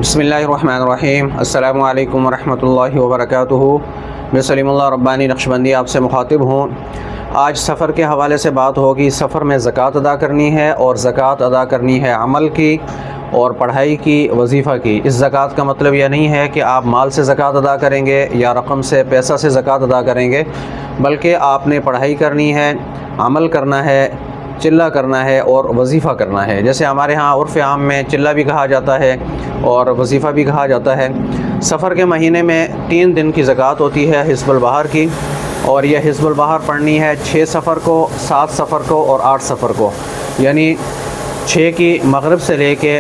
बिस्मिल्लाहिर्रहमानिर्रहीम। अस्सलामु अलैकुम वरहमतुल्लाहि वबरकातुहू। मैं सलीम उल्लाह रब्बानी नक्शबंदी आपसे मुखातिब हूँ। आज सफ़र के हवाले से बात होगी। सफ़र में ज़कात अदा करनी है और ज़कात अदा करनी है अमल की और पढ़ाई की, वजीफ़ा की। इस ज़कात का मतलब यह नहीं है कि आप माल से ज़कात अदा करेंगे या रकम से, पैसा से ज़कात अदा करेंगे, बल्कि आपने पढ़ाई करनी है, अमल करना है, चिल्ला करना है और वजीफ़ा करना है। जैसे हमारे यहाँ उर्फ़ आम में चिल्ला भी कहा जाता है और वजीफ़ा भी कहा जाता है। सफ़र के महीने में 3 दिन की ज़कात होती है हिस्बुल बहर की, और यह हिस्बुल बहर पढ़नी है 6 सफ़र को, 7 सफ़र को और 8 सफ़र को। यानी 6 की मगरिब से लेके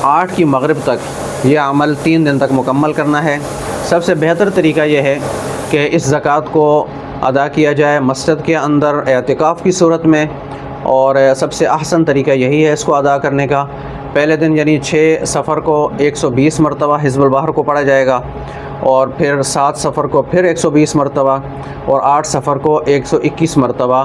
8 की मगरिब तक यह अमल 3 दिन तक मुकम्मल करना है। सबसे बेहतर तरीका यह है कि इस ज़कात को अदा किया जाए मस्जिद के अंदर एतिकाफ़ की सूरत में, और सबसे अहसन तरीका यही है इसको अदा करने का। पहले दिन यानी 6 सफ़र को 120 मरतबा हिज़्बुल बहर को पढ़ा जाएगा, और फिर 7 सफ़र को फिर 120 मरतबा, और 8 सफ़र को 121 मरतबा।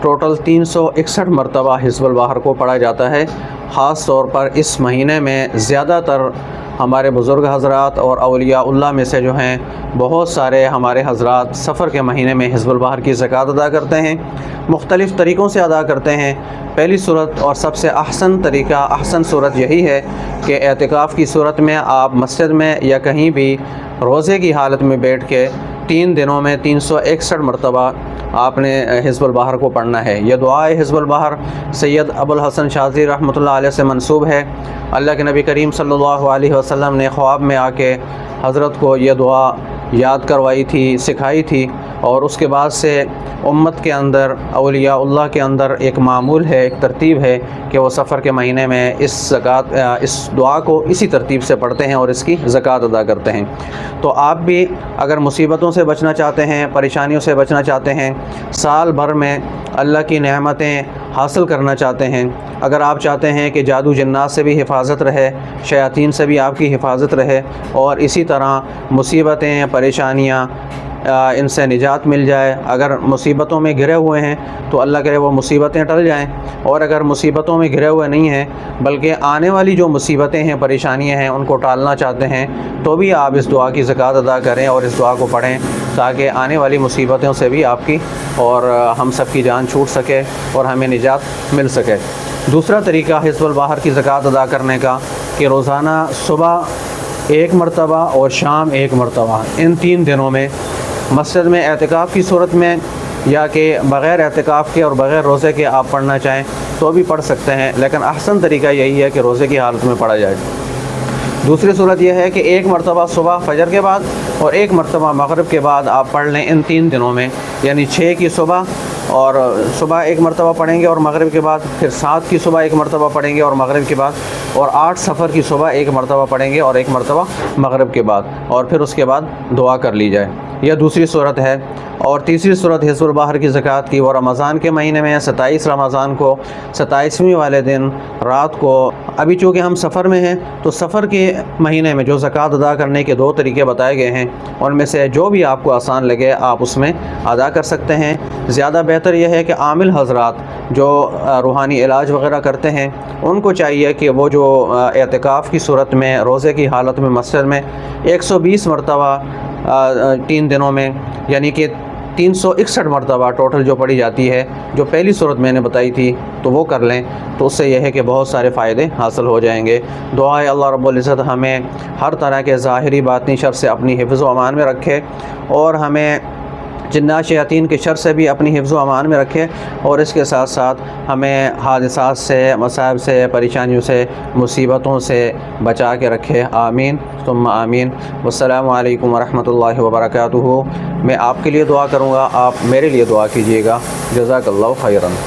टोटल 361 मरतबा हिज़्बुल बहर को पढ़ा जाता है। ख़ास तौर पर इस महीने में ज़्यादातर हमारे बुज़ुर्ग हज़रात और औलियाउल्लाह में से जो हैं, बहुत सारे हमारे हज़रात सफ़र के महीने में हिज़्बुल बहर की ज़कात अदा करते हैं। मुख्तलिफ़ तरीक़ों से अदा करते हैं। पहली सूरत और सबसे अहसन तरीका, अहसन सूरत यही है कि एतिकाफ़ की सूरत में आप मस्जिद में या कहीं भी रोज़े की हालत में बैठ के 3 दिनों में 361 मरतबा आपने हिज़्बुल बहर को पढ़ना है। यह दुआ हिज़्बुल बहर सैयद अबुल हसन शाज़ली रहमतुल्लाह अलैह से मंसूब है। अल्लाह के नबी करीम सल्लल्लाहु अलैहि वसल्लम ने ख्वाब में आके हज़रत को यह दुआ याद करवाई थी, सिखाई थी, और उसके बाद से उम्मत के अंदर, औलियाउल्लाह के अंदर एक मामूल है, एक तरतीब है कि वो सफ़र के महीने में इस दुआ को इसी तरतीब से पढ़ते हैं और इसकी ज़कात अदा करते हैं। तो आप भी अगर मुसीबतों से बचना चाहते हैं, परेशानियों से बचना चाहते हैं, साल भर में अल्लाह की नेमतें हासिल करना चाहते हैं, अगर आप चाहते हैं कि जादू जन्नात से भी हिफाजत रहे, शयातीन से भी आपकी हिफाजत रहे, और इसी तरह मुसीबतें, परेशानियाँ इनसे निजात मिल जाए, अगर मुसीबतों में घिरे हुए हैं तो अल्लाह करे वो मुसीबतें टल जाएं, और अगर मुसीबतों में घिरे हुए नहीं हैं बल्कि आने वाली जो मुसीबतें हैं, परेशानियां हैं, उनको टालना चाहते हैं, तो भी आप इस दुआ की ज़कात अदा करें और इस दुआ को पढ़ें, ताकि आने वाली मुसीबतों से भी आपकी और हम सब की जान छूट सके और हमें निजात मिल सके। दूसरा तरीका हिज़्बुल बहर की ज़कात अदा करने का कि रोज़ाना सुबह 1 मरतबा और शाम 1 मरतबा, इन 3 दिनों में मस्जिद में एतिकाफ़ की सूरत में, या कि बग़ैर एतिकाफ़ के और बग़ैर रोज़े के आप पढ़ना चाहें तो भी पढ़ सकते हैं, लेकिन अहसन तरीका यही है कि रोज़े की हालत में पढ़ा जाए। दूसरी सूरत यह है कि 1 मरतबा सुबह फजर के बाद और 1 मरतबा मगरिब के बाद आप पढ़ लें इन 3 दिनों में। यानी 6 की सुबह, और सुबह 1 मरतबा पढ़ेंगे और मगरिब के बाद, फिर 7 की सुबह 1 मरतबा पढ़ेंगे और मगरिब के बाद, और 8 सफ़र की सुबह 1 मरतबा पढ़ेंगे और 1 मरतबा मगरिब के बाद, और फिर उसके बाद दुआ कर ली जाए। यह दूसरी सूरत है। और तीसरी सूरत हिज़्बुल बहर की ज़कात की, वो रमज़ान के महीने में 27 रमज़ान को 27वें वाले दिन रात को, अभी चूँकि हम सफ़र में हैं तो सफ़र के महीने में जो ज़कात अदा करने के 2 तरीके बताए गए हैं, उनमें से जो भी आपको आसान लगे आप उसमें अदा कर सकते हैं। ज़्यादा बेहतर यह है कि आमिल हज़रात जो रूहानी इलाज वग़ैरह करते हैं, उनको चाहिए कि वो जो एतिकाफ़ की सूरत में रोज़े की हालत में मस्जिद में 120 मरतबा 3 दिनों में, यानी कि 361 मरतबा टोटल जो पढ़ी जाती है, जो पहली सूरत मैंने बताई थी, तो वो कर लें, तो उससे यह है कि बहुत सारे फ़ायदे हासिल हो जाएंगे। दुआ है अल्लाह रब्बुल इज़्ज़त हमें हर तरह के ज़ाहिरी बातिनी शर से अपनी हिफ्ज़ व अमान में रखे, और हमें जिन्नात शयातीन के शर से भी अपनी हिफ्ज़ व अमान में रखे, और इसके साथ साथ हमें हादिसात से, मसाइब से, परेशानियों से, मुसीबतों से बचा के रखे। आमीन सुम्मा आमीन। वस्सलामु अलैकुम वरहमतुल्लाहि वबरकातुहू। मैं आपके लिए दुआ करूँगा, आप मेरे लिए दुआ कीजिएगा। जज़ाकल्लाहु खैरन।